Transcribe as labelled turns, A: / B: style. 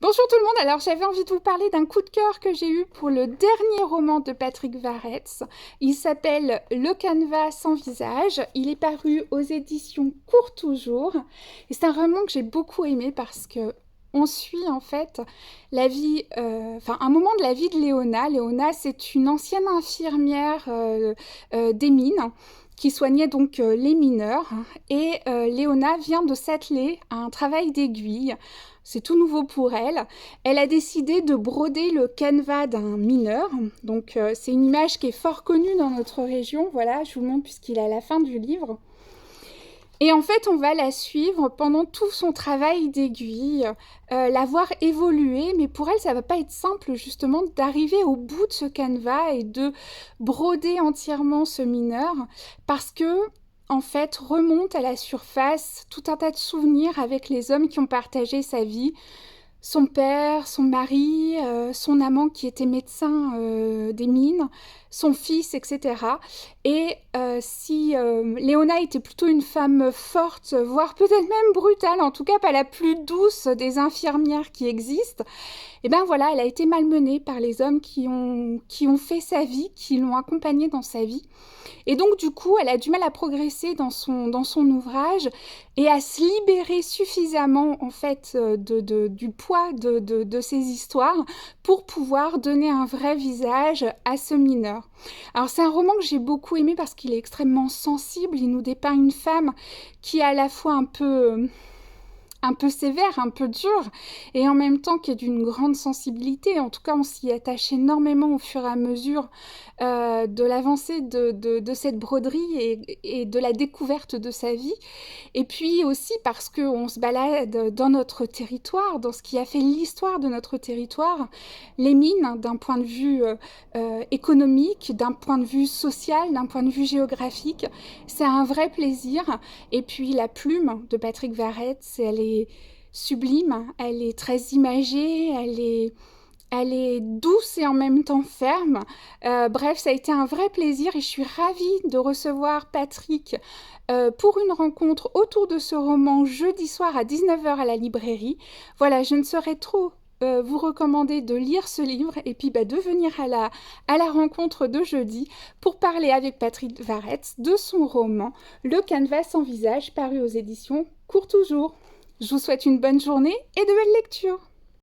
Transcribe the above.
A: Bonjour tout le monde, alors j'avais envie de vous parler d'un coup de cœur que j'ai eu pour le dernier roman de Patrick Varetse. Il s'appelle Le canevas sans visage, il est paru aux éditions Courtoujours. Et c'est un roman que j'ai beaucoup aimé parce que on suit en fait la vie, un moment de la vie de Léona. Léona, c'est une ancienne infirmière des mines qui soignait donc les mineurs. Et Léona vient de s'atteler à un travail d'aiguille. C'est tout nouveau pour elle. Elle a décidé de broder le canevas d'un mineur. Donc c'est une image qui est fort connue dans notre région. Voilà, je vous le montre puisqu'il est à la fin du livre. Et en fait, on va la suivre pendant tout son travail d'aiguille, la voir évoluer, mais pour elle, ça va pas être simple justement d'arriver au bout de ce canevas et de broder entièrement ce mineur, parce que en fait, remonte à la surface tout un tas de souvenirs avec les hommes qui ont partagé sa vie, son père, son mari, son amant qui était médecin des mines, son fils, etc. Et si Léona était plutôt une femme forte, voire peut-être même brutale, en tout cas pas la plus douce des infirmières qui existent, et ben voilà, elle a été malmenée par les hommes qui ont fait sa vie, qui l'ont accompagnée dans sa vie. Et donc, du coup, elle a du mal à progresser dans son ouvrage et à se libérer suffisamment, en fait, du poids de ces histoires pour pouvoir donner un vrai visage à ce mineur. Alors, c'est un roman que j'ai beaucoup aimé parce qu'il est extrêmement sensible. Il nous dépeint une femme qui est à la fois un peu sévère, un peu dure, et en même temps qui est d'une grande sensibilité. En tout cas, on s'y attache énormément au fur et à mesure de l'avancée de cette broderie et de la découverte de sa vie. Et puis aussi parce qu'on se balade dans notre territoire, dans ce qui a fait l'histoire de notre territoire, les mines, d'un point de vue économique, d'un point de vue social, d'un point de vue géographique, c'est un vrai plaisir. Et puis la plume de Patrick Varetse, elle est sublime, elle est très imagée, elle est douce et en même temps ferme. Bref, ça a été un vrai plaisir et je suis ravie de recevoir Patrick pour une rencontre autour de ce roman jeudi soir à 19h à la librairie. Voilà, je ne saurais trop vous recommander de lire ce livre et puis de venir à la rencontre de jeudi pour parler avec Patrick Varetse de son roman Le canevas sans visage paru aux éditions Courtoujours. Je vous souhaite une bonne journée et de belles lectures.